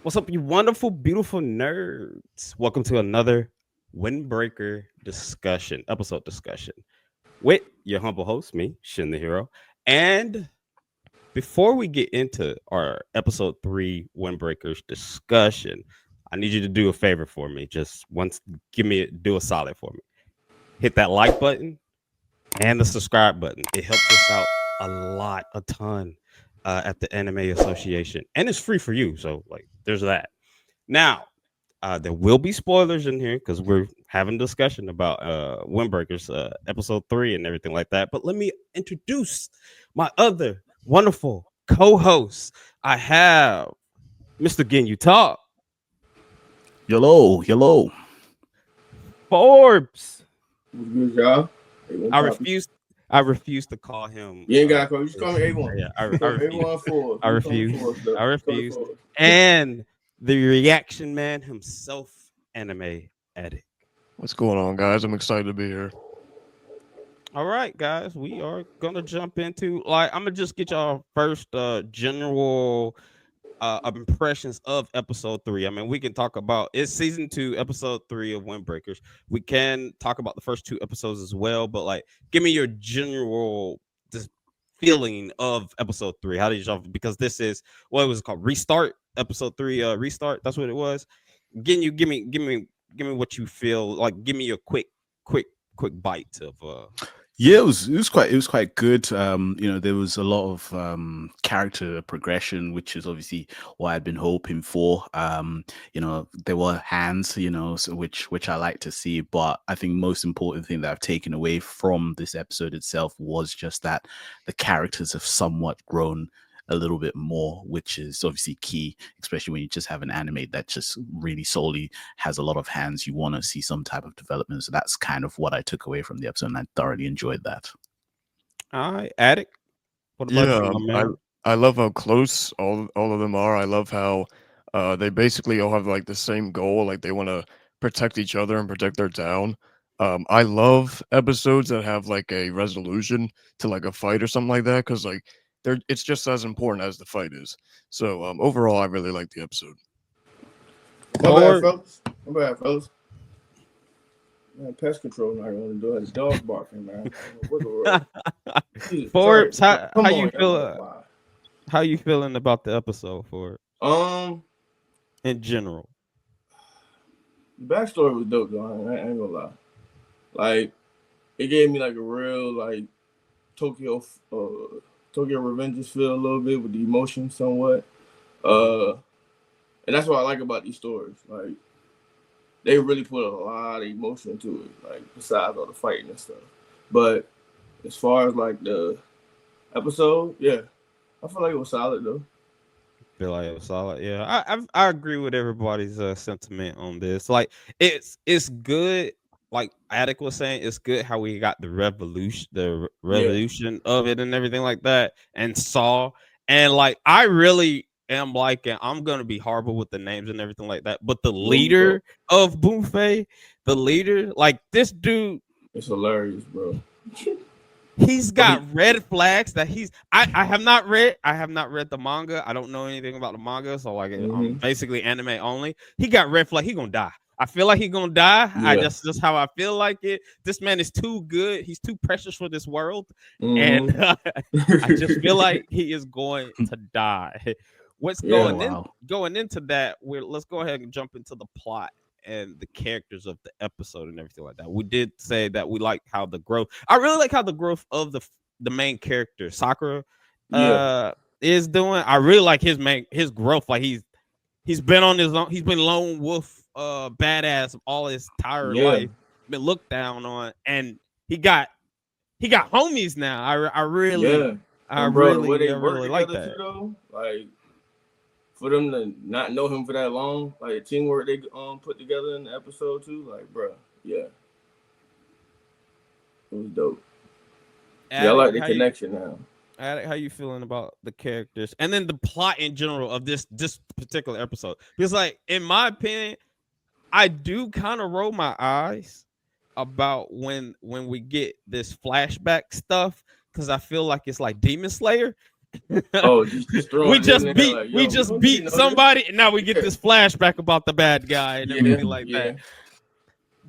What's up, you wonderful, beautiful nerds? Welcome to another Windbreaker episode discussion with your humble host, me, Shin the Hero. And before we get into our episode 3 Windbreakers discussion, I need you to do a favor for me. Just once, do a solid for me. Hit that like button and the subscribe button. It helps us out a ton at the Anime Association, and it's free for you. So, like, there's that. Now, there will be spoilers in here because we're having a discussion about Windbreakers episode 3 and everything like that. But let me introduce my other wonderful co-hosts. I have Mr. Gin You Talk, Hello. Forbes. What's good, y'all? I refuse. I refuse to call him. You ain't gotta call. You just call me A1. Yeah, I refuse. A1 4. I refuse. And the reaction man himself, Anime Addict. What's going on, guys? I'm excited to be here. All right, guys, we are gonna jump into I'm gonna just get y'all first general impressions of episode 3. I mean, we can talk about it's season 2, episode 3 of Windbreakers. We can talk about the first 2 episodes as well, but give me your general just feeling of episode 3. How did y'all? Because this is what was it called? Restart episode 3. Restart. That's what it was. Give me what you feel like. Give me a quick bite of. Yeah, it was quite good. There was a lot of character progression, which is obviously what I'd been hoping for. There were hands, so which I like to see. But I think most important thing that I've taken away from this episode itself was just that the characters have somewhat grown a little bit more, which is obviously key, especially when you just have an anime that just really solely has a lot of hands. You want to see some type of development. So that's kind of what I took away from the episode, and I thoroughly enjoyed that. All right, Addict. What about you, man? I love how close all of them are. I love how they basically all have like the same goal. Like they want to protect each other and protect their town. I love episodes that have like a resolution to like a fight or something like that, because it's just as important as the fight is. So overall, I really like the episode. My bad, fellas. Man, pest control not going to do it. It's dog barking, man. Forbes, how you feel? How you feeling about the episode, Forbes? In general, the backstory was dope, though. I ain't gonna lie. Like, it gave me like a real Tokyo Revengers feel a little bit with the emotion somewhat. And that's what I like about these stories. Like, they really put a lot of emotion into it, like besides all the fighting and stuff. But as far as like the episode, yeah, I feel like it was solid though. Feel like it was solid. Yeah, I agree with everybody's sentiment on this. Like, it's good. Like Attic was saying, it's good how we got the revolution of it and everything like that, and Saw, and I really am liking. I'm gonna be horrible with the names and everything like that, but the leader of Boomfei, the leader, like this dude, it's hilarious, bro. He's got red flags that I have not read the manga. I don't know anything about the manga, so I'm basically anime only. He got red flag. He gonna die. I feel like he's gonna die. Yeah. Just how I feel like it. This man is too good. He's too precious for this world, and I just feel like he is going to die. What's going into that? Let's go ahead and jump into the plot and the characters of the episode and everything like that. We did say that we like how the growth. I really like how the growth of the main character Sakura is doing. I really like his growth. Like he's been on his own. He's been lone wolf badass all his entire life. Been looked down on, and he got homies now. I really like that. Though, like, for them to not know him for that long, like the teamwork they put together in the episode too, like, bro, yeah, it was dope. I like the connection now. How you feeling about the characters and then the plot in general of this particular episode? Because, in my opinion, I do kind of roll my eyes about when we get this flashback stuff, because I feel like it's like Demon Slayer. Oh, just throwing it in there like, we yo, we just don't need to beat know this. somebody, and now we get Yeah. this flashback about the bad guy and everything Mhm. like Yeah. that.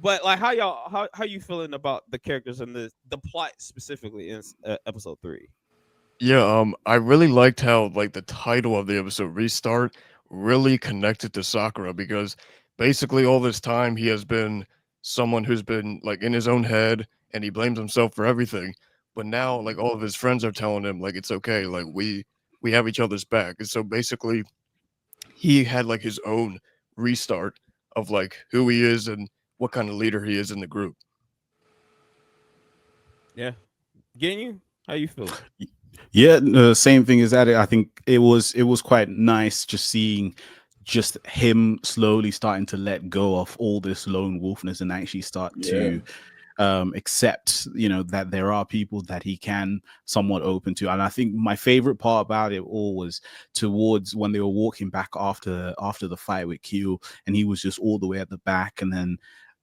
But like, how you feeling about the characters and the plot specifically in episode 3? Yeah, I really liked how like the title of the episode Restart really connected to Sakura because basically all this time he has been someone who's been like in his own head and he blames himself for everything. But now like all of his friends are telling him like it's okay, like we have each other's back. And so basically he had like his own restart of like who he is and what kind of leader he is in the group. Yeah, getting you. How you feeling? Yeah, same thing as that. I think it was quite nice just seeing just him slowly starting to let go of all this lone wolfness and actually start Yeah. to accept, that there are people that he can somewhat open to. And I think my favorite part about it all was towards when they were walking back after the fight with Keel, and he was just all the way at the back, and then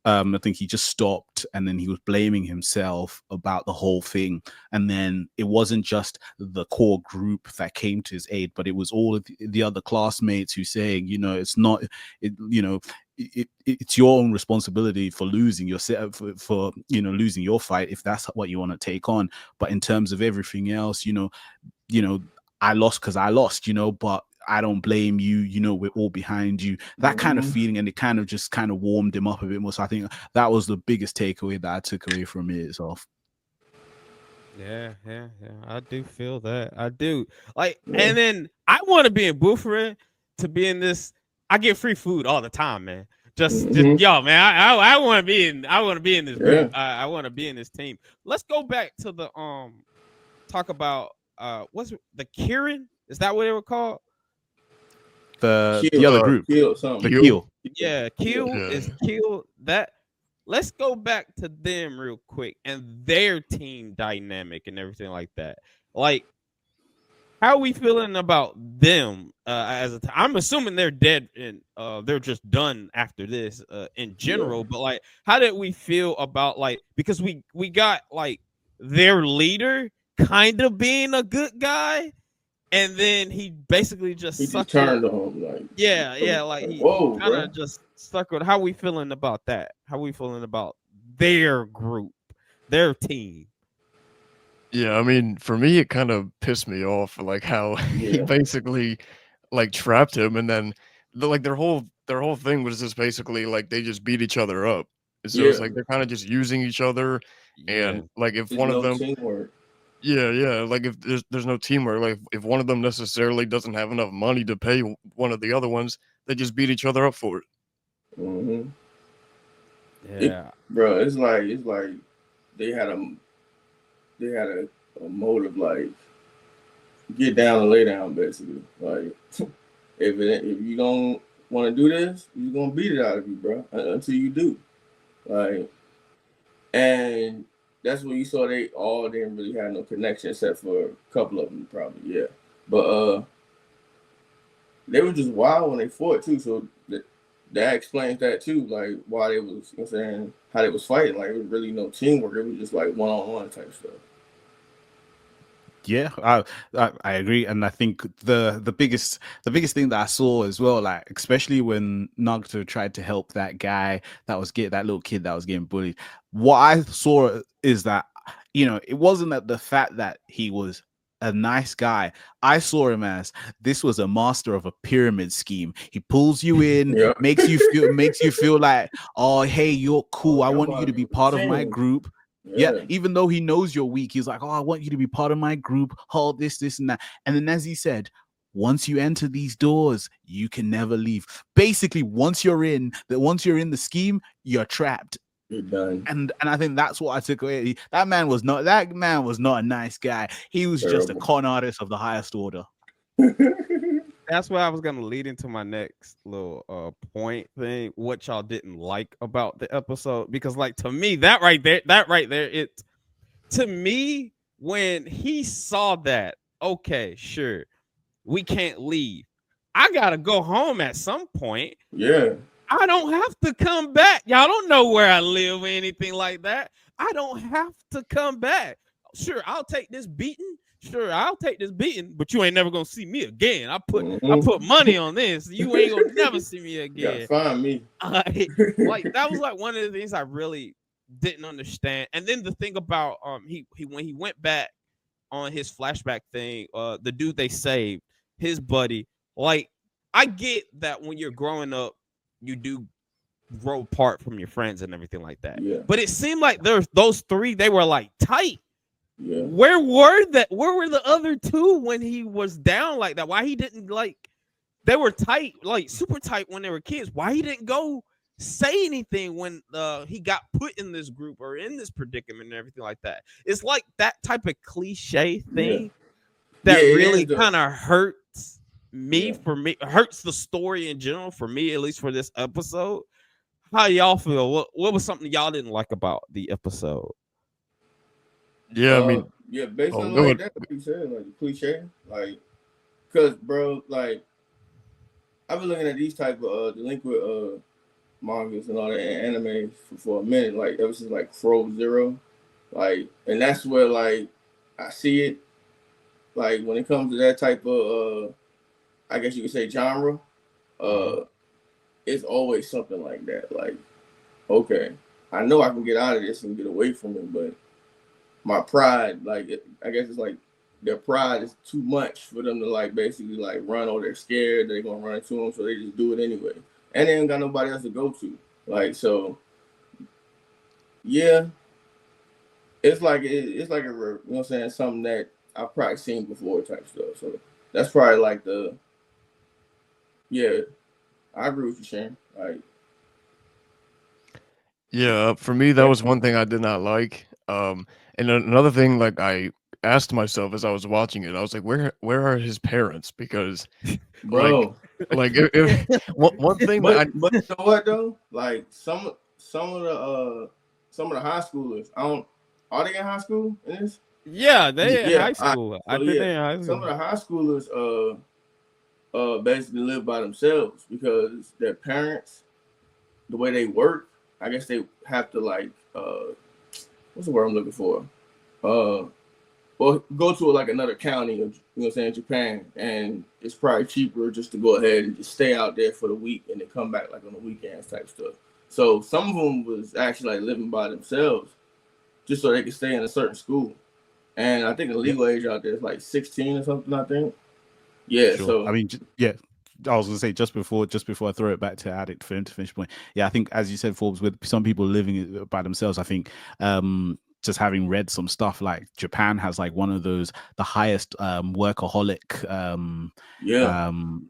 I think he just stopped, and then he was blaming himself about the whole thing. And then it wasn't just the core group that came to his aid, but it was all of the other classmates who saying, it's not, it's your own responsibility for losing yourself, for losing your fight, if that's what you want to take on. But in terms of everything else, I lost because I lost, but I don't blame you, we're all behind you, that kind of feeling. And it kind of just kind of warmed him up a bit more. So I think that was the biggest takeaway that I took away from it itself. Yeah. I do feel that. I do. Like, Yeah. and then I want to be in Booferin to be in this. I get free food all the time, man. Just yo, man. I want to be in. I want to be in this group. Yeah. I want to be in this team. Let's go back to the talk about what's the Kieran? Is that what they were called? The Keel, other group, Keel something. the Keel. Yeah, Keel Yeah. is Keel. That let's go back to them real quick and their team dynamic and everything like that. Like, how are we feeling about them as I'm assuming they're dead and they're just done after this in general. But like, how did we feel about like, because we got like their leader kind of being a good guy, and then he basically just He just turned on him like, like he whoa, kind bro. of just stuck with. How we feeling about that? How we feeling about their group, their team? Yeah, I mean, for me, it kind of pissed me off, like how he Yeah. basically like trapped him, and then like their whole thing was just basically like they just beat each other up. And so it's Yeah. like they're kind of just using each other, Yeah, and like if There's one of no them, teamwork. yeah, like if there's no teamwork, like if one of them necessarily doesn't have enough money to pay one of the other ones, they just beat each other up for it. Mm-hmm. yeah. Bro, it's like they had a motive, like get down and lay down, basically. Like if you don't want to do this, you're gonna beat it out of you, bro, until you do. Like, and that's when you saw they all didn't really have no connection except for a couple of them, probably, yeah. But they were just wild when they fought too, so that explains that too, like why they was, you know what I'm saying, how they was fighting. Like, it was really no teamwork. It was just like one-on-one type stuff. Yeah, I agree, and I think the biggest thing that I saw as well, like especially when Nagato tried to help that guy that little kid that was getting bullied. What I saw is that it wasn't that the fact that he was a nice guy. I saw him as this was a master of a pyramid scheme. He pulls you in, Yeah. makes you feel like, oh hey, you're cool. I y'all want about you to to be be part of my team. group. Yeah, even though he knows you're weak, he's like, oh, I want you to be part of my group, hold this, and that. And then as he said, once you enter these doors, you can never leave. Basically, once you're in the scheme, you're trapped. You're done. And I think that's what I took away. That man was not a nice guy. He was just a Terrible. con artist of the highest order. That's why I was gonna lead into my next little point thing. What y'all didn't like about the episode? Because like to me, that right there, it to me when he saw that, okay, sure, we can't leave. I gotta go home at some point. Yeah. I don't have to come back. Y'all don't know where I live or anything like that. I don't have to come back. Sure, I'll take this beating. sure, I'll take this beating, but you ain't never gonna see me again. I Mm-hmm. put money on this. You ain't gonna never see me You gotta again. find me. Like that was like one of the things I really didn't understand. And then the thing about he when he went back on his flashback thing, the dude they saved, his buddy, like I get that when you're growing up, you do grow apart from your friends and everything like that. Yeah. But it seemed like there's those three, they were like tight. Yeah. Where were the other two when he was down like that? Why he didn't like they were tight, like super tight when they were kids. Why he didn't go say anything when he got put in this group or in this predicament and everything like that? It's like that type of cliche thing that really kind of hurts me. For me, hurts the story in general. For me, at least for this episode. How y'all feel? What was something y'all didn't like about the episode? Yeah, I mean, based on like that, like you said, like the cliche, like, cause bro, like, I've been looking at these type of delinquent mangas and all that anime for a minute, like ever since like Fro Zero, like, and that's where like I see it, like when it comes to that type of I guess you could say genre, it's always something like that. Like, okay, I know I can get out of this and get away from it, but my pride, like, I guess it's like their pride is too much for them to like basically like run, or they're scared they're gonna run into them, so they just do it anyway, and they ain't got nobody else to go to. Like, so yeah, it's like it's like a, you know what I'm saying, something that I've probably seen before type stuff. So that's probably like the I agree with you, Shane. Like, yeah, for me, that was one thing I did not like. And another thing, like I asked myself as I was watching it, I was like, where are his parents? Because, bro, like if one thing but you know what though? Like some of the high schoolers, are they in high school in this? Yeah, they in high school. I think they in high school. Some of the high schoolers basically live by themselves because their parents, the way they work, I guess they have to like what's the word I'm looking for? Well, go to like another county, you know what I'm saying, Japan, and it's probably cheaper just to go ahead and just stay out there for the week and then come back like on the weekends type stuff. So some of them was actually like living by themselves just so they could stay in a certain school. And I think the legal age out there is like 16 or something, I think. Yeah, sure. So I mean, I was gonna say just before I throw it back to Addict for him to finish point. Yeah, I think as you said, Forbes, with some people living by themselves, I think just having read some stuff, like Japan has like one of those, the highest workaholic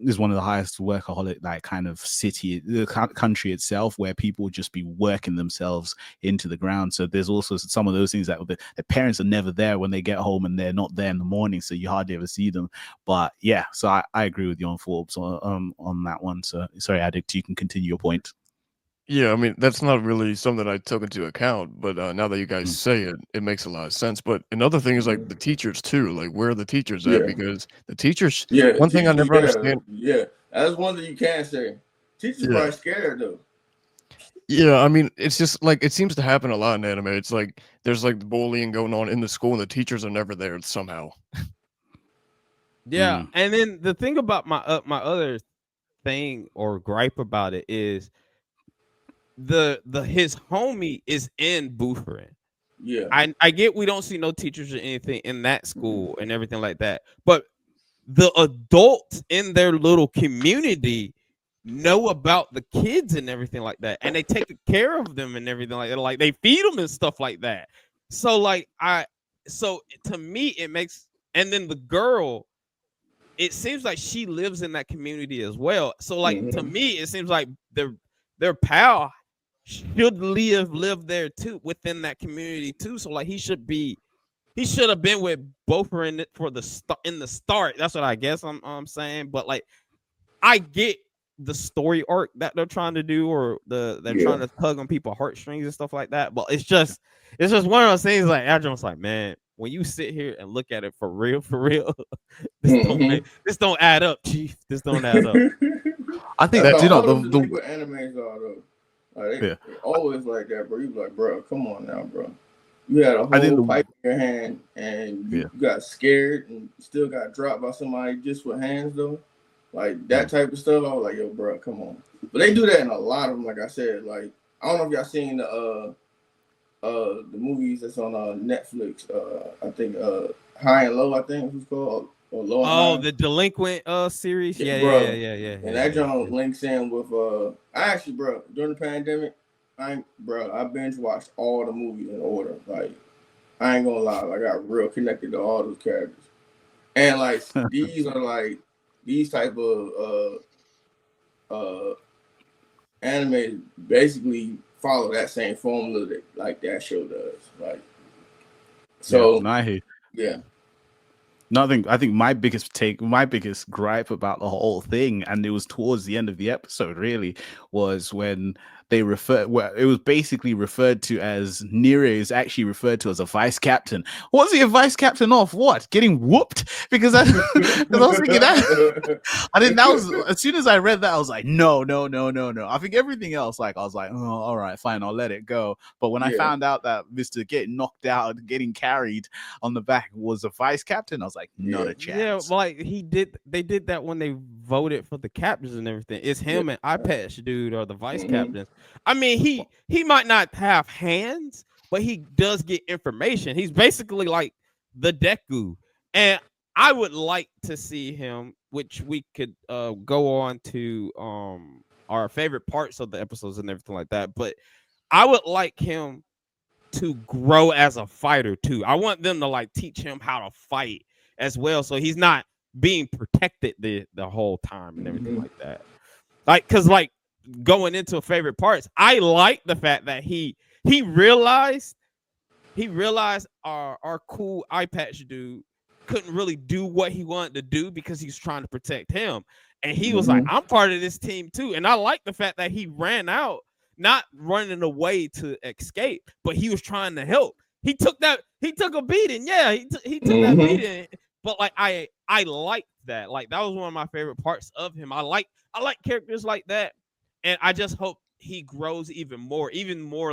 is one of the highest workaholic like kind of city, the country itself, where people just be working themselves into the ground. So there's also some of those things that the parents are never there when they get home, and they're not there in the morning, so you hardly ever see them. But yeah, so I agree with you on Forbes on that one. So sorry, Addict, you can continue your point. Yeah, I mean, that's not really something I took into account, but now that you guys say it, it makes a lot of sense. But another thing is like the teachers too. Like, where are the teachers at? Because the teachers, one thing I never understand. Yeah, that's one thing you can't say. Teachers probably scared though. Yeah, I mean, it's just like it seems to happen a lot in anime. It's like there's like bullying going on in the school, and the teachers are never there somehow. Yeah, and then the thing about my other thing or gripe about it is his homie is in Booferin. Yeah, I get we don't see no teachers or anything in that school and everything like that, but the adults in their little community know about the kids and everything like that, and they take care of them and everything like that. Like they feed them and stuff like that. So like so to me it makes, and then the girl, it seems like she lives in that community as well. So like to me it seems like their pal should live there too, within that community too. So like he should have been with Bofer in it for the start. That's what I guess I'm saying. But like I get the story arc that they're trying to do, or they're trying to tug on people's heartstrings and stuff like that. But it's just one of those things. Like Adrian's like, man, when you sit here and look at it for real, this don't add up, Chief. This don't add up. I think that the animes are though. Like, they always like that, bro. You be like, bro, come on now, bro. You had a I think whole pipe in your hand, and you yeah. got scared and still got dropped by somebody just with hands though. Like that Mm. type of stuff, I was like, "Yo, bro, come on." But they do that in a lot of them. Like I said, like I don't know if y'all seen the movies that's on Netflix. I think High and Low. I think it's called or Low and Oh, High. the delinquent series. Yeah, Yeah, yeah, yeah, bro. yeah, yeah, And yeah, that yeah, John yeah. links in with I actually, bro, during the pandemic, I binge watched all the movies in order. Like I ain't gonna lie, like, I got real connected to all those characters. And like these are like these type of uh anime basically follow that same formula that like that show does. Like Yeah, so no, I hear. yeah. Nothing. I think my biggest gripe about the whole thing, and it was towards the end of the episode, really, was when it was basically referred to as Nero is actually referred to as a vice captain. Was he a vice captain of what? Getting whooped? Because because I was thinking that. I think that was as soon as I read that, I was like, no, no, no, no, no. I think everything else, like, I was like, oh, all right, fine, I'll let it go. But when I Yeah. found out that Mister getting knocked out, getting carried on the back was a vice captain, I was like, not Yeah. a Yeah, chance. like they did that when they voted for the captains and everything. It's Yeah. him and eye patch dude are the vice Mm-hmm. captains. I mean, he might not have hands, but he does get information. He's basically like the Deku. And I would like to see him, which we could go on to our favorite parts of the episodes and everything like that. But I would like him to grow as a fighter too. I want them to like teach him how to fight as well, so he's not being protected the whole time and everything Mm-hmm. like that. Like, cause like going into favorite parts, I like the fact that he realized our cool eye patch dude couldn't really do what he wanted to do because he's trying to protect him. And he was like, Mm-hmm. I'm part of this team too. And I like the fact that he ran out, not running away to escape, but he was trying to help. He took a beating. Yeah, he took that Mm-hmm. beating. But like I liked that. Like that was one of my favorite parts of him. I like characters like that. And I just hope he grows even more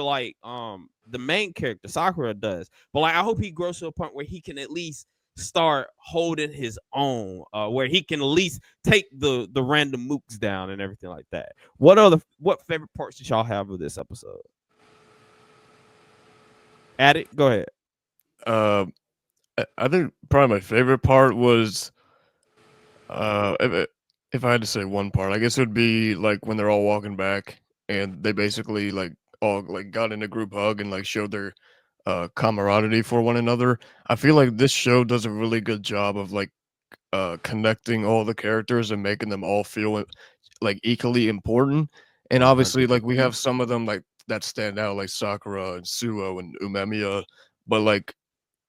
like the main character Sakura does. But like I hope he grows to a point where he can at least start holding his own, where he can at least take the random mooks down and everything like that. What favorite parts did y'all have of this episode? Addict, go ahead. Uh, I think probably my favorite part was if I had to say one part, I guess it would be like when they're all walking back and they basically like all like got in a group hug and like showed their camaraderie for one another. I feel like this show does a really good job of like connecting all the characters and making them all feel like equally important. And obviously, like we 100%. have some of them like that stand out, like Sakura and Suo and Umemiya, but like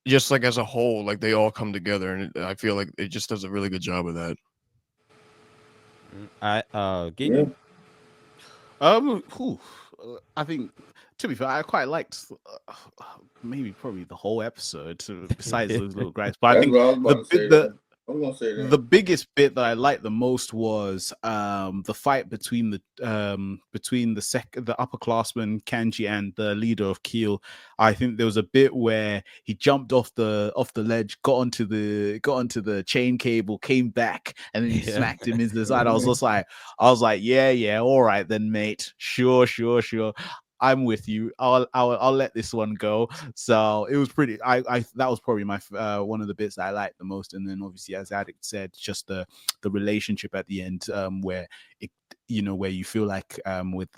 just like as a whole, like they all come together, and I feel like it just does a really good job of that. I Yeah. Ginyu? Whew, I think, to be fair, I quite liked maybe probably the whole episode, besides those little gripes. But I That's think what I was the about to say. I was gonna say the that. biggest bit that I liked the most was the fight between the upperclassman Kanji and the leader of Keel. I think there was a bit where he jumped off the ledge, got onto the chain cable, came back, and then he Yeah. smacked him into the side. I was like, yeah, all right then, mate. Sure. I'm with you. I'll let this one go. So it was pretty. I that was probably my one of the bits that I liked the most. And then obviously, as Addict said, just the relationship at the end, where it, where you feel like with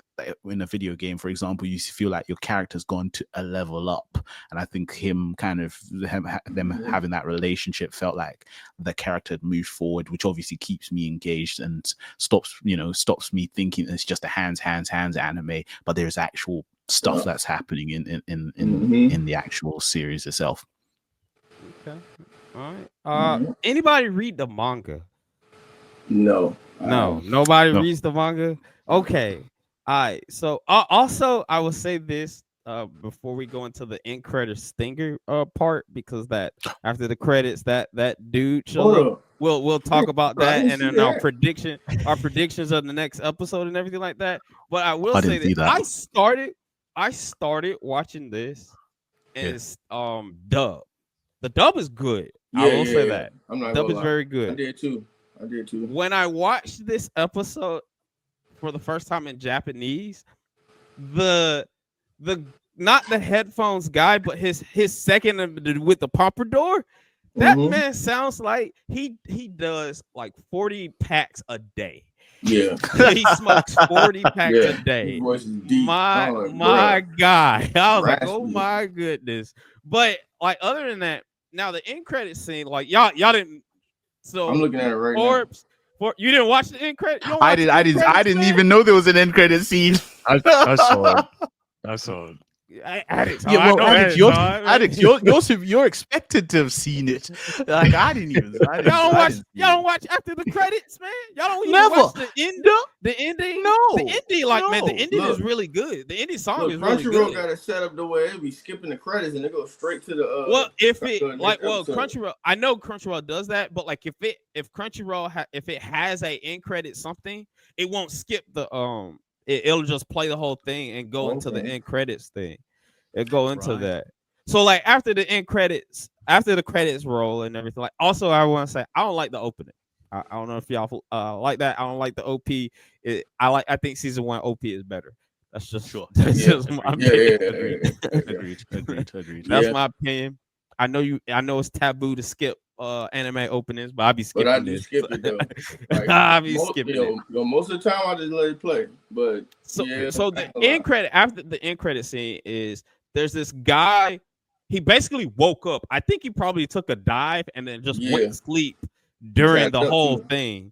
in a video game, for example, you feel like your character's gone to a level up, and I think them having that relationship felt like the character had moved forward, which obviously keeps me engaged and stops me thinking it's just a hands anime, but there's actual stuff that's happening in the actual series itself. Okay. All right. Mm-hmm. Anybody read the manga? No. No, nobody No. reads the manga. Okay. All right. So also, I will say this before we go into the end credit stinger part, because that after the credits that dude shows Hold up. up. We'll talk about I that didn't and see then our that. predictions of the next episode and everything like that. But I will I say didn't that see that. I started watching this is dub. The dub is good. I Yeah, will yeah, say yeah. that. I'm not Dub gonna is lie. very I good. did too. I did too. When I watched this episode for the first time in Japanese, the the not the headphones guy, but his second with the pompadour, that Mm-hmm. man sounds like he does like 40 packs a day. Yeah, He smokes 40 packs a yeah. His day. voice is deep. My I'm like, my bruh, guy. I was like, oh raspy. my goodness. But like other than that, now the end credit scene, like y'all didn't I'm so looking at it right now. Forbes for you didn't watch the end credit? You don't I watch did. the I end did. I credits, didn't man? even know there was an end credit scene. I saw it. I saw it. Addicts. Yeah, I well, know Alex, addicts. Man. you're expected to have seen it. Like I didn't even. I didn't. Y'all don't I watch. didn't see Y'all it. don't watch after the credits, man. Y'all don't even Never. watch the end. No. The ending. The No. ending, like man, the No. ending is Look, really good. The ending song look. is really Crunchyroll good. got it set up the way it be skipping the credits and they go straight to Well, if the it next well episode. Crunchyroll, I know Crunchyroll does that, but like if Crunchyroll if it has a end credit something, it won't skip the it'll just play the whole thing and go into the Okay. end credits thing. It go into Right. that. So like after the end credits, after the credits roll and everything, like also I want to say I don't like the opening. I don't know if y'all like that. I don't like the OP. I think season 1 OP is better. That's just Sure. that's Yeah, just my yeah, opinion. yeah, Agreed. yeah, yeah, yeah. Agreed. That's Yeah. my opinion. I know it's taboo to skip anime openings, but I be But I skipping do this. skip it though. Like I be skipping it. most of the time I just let it play. But So yeah, so I the ain't gonna lie. end credit after the end credit scene is there's this guy. He basically woke up. I think he probably took a dive and then just went Yeah, to sleep he during tapped the up whole too. thing.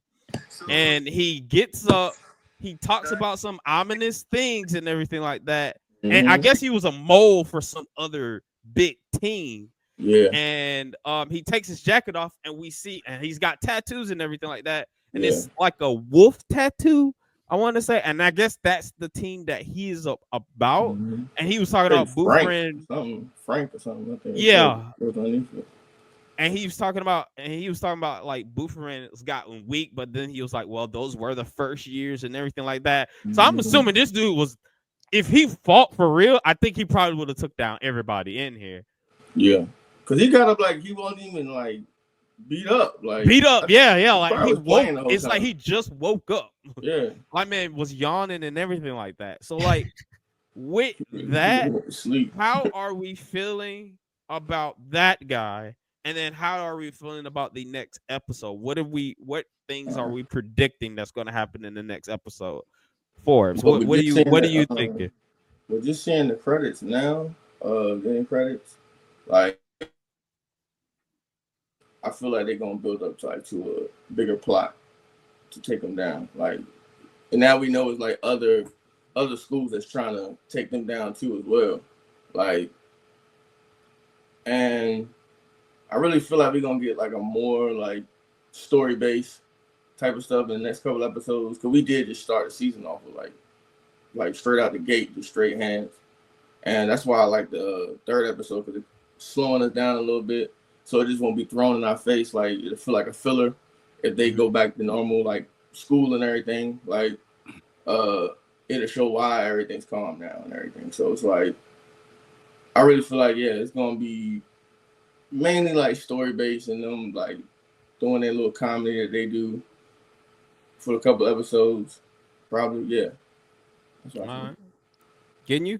And he gets up, he talks about some ominous things and everything like that. And I Mm-hmm. guess he was a mole for some other big team. Yeah, And he takes his jacket off and we see and he's got tattoos and everything like that. And yeah. it's like a wolf tattoo, I want to say. And I guess that's the team that he is about. Mm-hmm. And he was talking Hey, about Boo Frank, Friend. Frank or something. I think Yeah. it was underneath it. And he was talking about like Booferin's gotten weak, but then he was like, well, those were the first years and everything like that. So I'm Mhm. assuming this dude was, if he fought for real, I think he probably would have took down everybody in here. Yeah, because he got up like he wasn't even like beat up. Like Beat up, yeah. Like probably he was playing woke. the whole It's like time. he just woke up. Yeah, My man was yawning and everything like that. So like with he that, went to sleep. how are we feeling about that guy? And then how are we feeling about the next episode? What things are we predicting that's going to happen in the next episode? Forbes, But what are you thinking? we're just seeing the credits now. Getting credits. Like I feel like they're gonna build up to a bigger plot to take them down. Like, and now we know it's like other schools that's trying to take them down too as well. Like, and I really feel like we're gonna get like a more like story based type of stuff in the next couple episodes because we did just start the season off with like straight out the gate, just straight hands, and that's why I like the third episode because it's slowing us down a little bit, so it just won't be thrown in our face like it'll feel like a filler if they go back to normal like school and everything. Like, it'll show why everything's calm now and everything. So it's like I really feel like it's gonna be mainly like story based and them like doing their little comedy that they do for a couple episodes. Probably, yeah. That's what I think. Getting you?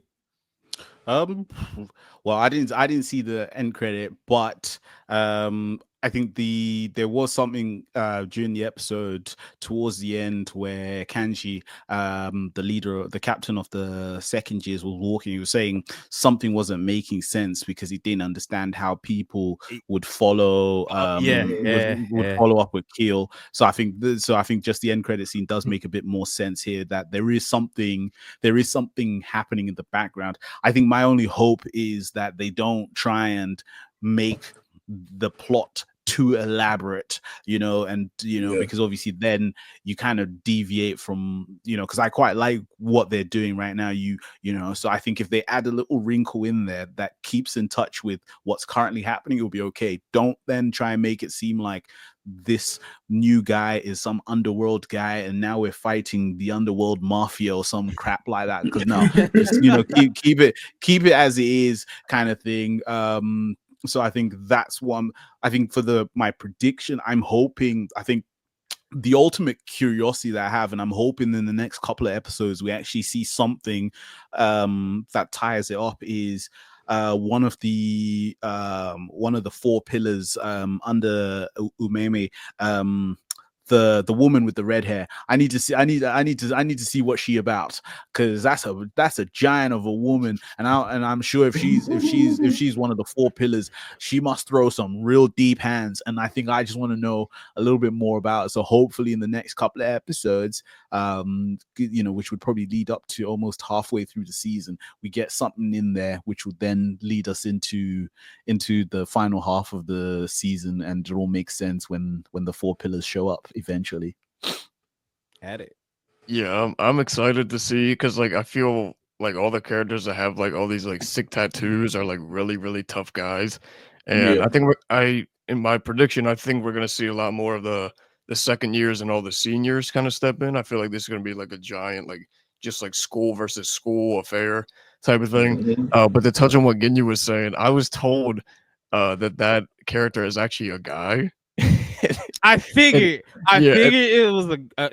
Well, I didn't see the end credit, but I think there was something during the episode towards the end where Kanji, the captain of the second years, was walking. He was saying something wasn't making sense because he didn't understand how people would follow. Would follow up with Keel. So I think just the end credit scene does make a bit more sense here. That there is something happening in the background. I think my only hope is that they don't try and make the plot too elaborate, because obviously then you kind of deviate from, because I quite like what they're doing right now. So I think if they add a little wrinkle in there that keeps in touch with what's currently happening, it'll be okay. Don't then try and make it seem like this new guy is some underworld guy, and now we're fighting the underworld mafia or some crap like that. Because no, just keep it as it is, kind of thing. So I think that's one. I think for my prediction, I'm hoping. I think the ultimate curiosity that I have, and I'm hoping in the next couple of episodes we actually see something that ties it up, is one of the four pillars under Umeme, the woman with the red hair. I need to see what she about, because that's a giant of a woman, and I'm sure if she's one of the four pillars, she must throw some real deep hands, and I think I just want to know a little bit more about it. So hopefully in the next couple of episodes, which would probably lead up to almost halfway through the season, we get something in there which would then lead us into the final half of the season, and it all makes sense when the four pillars show up eventually. At it. Yeah, I'm excited to see, because like I feel like all the characters that have like all these like sick tattoos are like really really tough guys, and Yeah. I think in my prediction, I think we're gonna see a lot more of the second years and all the seniors kind of step in. I feel like this is gonna be like a giant like just like school versus school affair type of thing. Mhm. But to touch on what Ginyu was saying, I was told that character is actually a guy. I And figured. I yeah, figured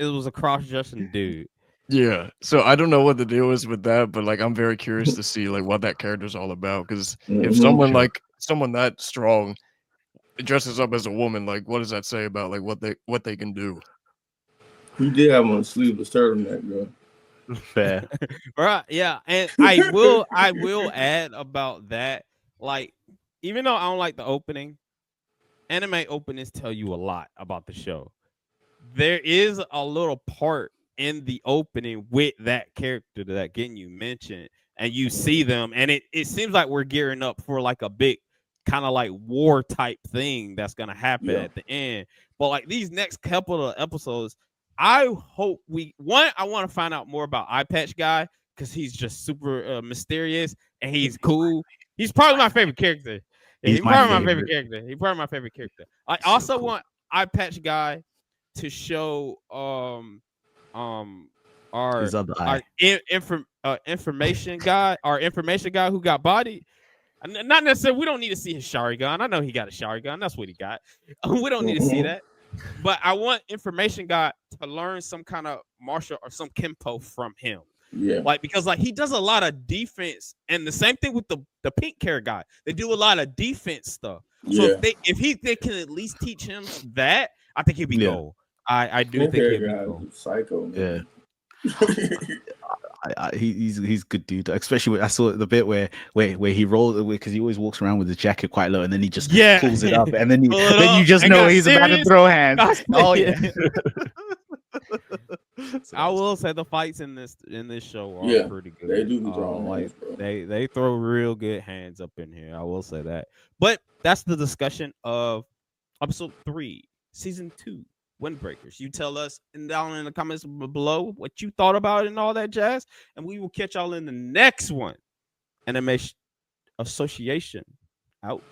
it was a cross-dressing dude. yeah, so I don't know what the deal is with that, but, like, I'm very curious to see, like, what that character's all about. Because if Mhm. someone, Sure. like someone that strong dresses up as a woman, like, what does that say about, like, what they can do? He did have on a sleeveless turtleneck, bro. Fair. Right. Yeah. And I will add about that. Like, even though I don't like the opening, anime openings tell you a lot about the show. There is a little part in the opening with that character that getting you mentioned, and you see them, and it seems like we're gearing up for like a big kind of like war type thing that's gonna happen Yeah. at the end. But like these next couple of episodes, I hope I want to find out more about Eye Patch Guy, because he's just super mysterious and he's cool. He's probably my favorite character. Yeah, He's he's my probably my favorite favorite. character. He's probably my favorite character. I He's so also cool. want Eye Patch Guy to show um our His other our eye. information guy who got bodied. Not necessarily, we don't need to see his Sharingan. I know he got a Sharingan. That's what he got. We don't need to see Mhm. that. But I want information guy to learn some kind of martial or some Kempo from him. Yeah. Like, because like he does a lot of defense, and the same thing with the pink hair guy. They do a lot of defense stuff. So Yeah. if they can at least teach him that, I think he'd be Yeah. gold. I do Pink think hair he'd be guy gold. is psycho, Yeah. man. He's good dude. Especially I saw the bit where he rolls, because he always walks around with his jacket quite low, and then he just Yeah, pulls it up, and then pull it you up just and know got he's about to serious. throw hands. Got Oh serious. yeah. So I that was will cool. say the fights in this show are Yeah, pretty good. they do be drawing Like hands, bro. they throw real good hands up in here. I will say that. But that's the discussion of episode 3, season 2, Windbreakers. You tell us down in the comments below what you thought about it and all that jazz, and we will catch y'all in the next one. Anime Association out.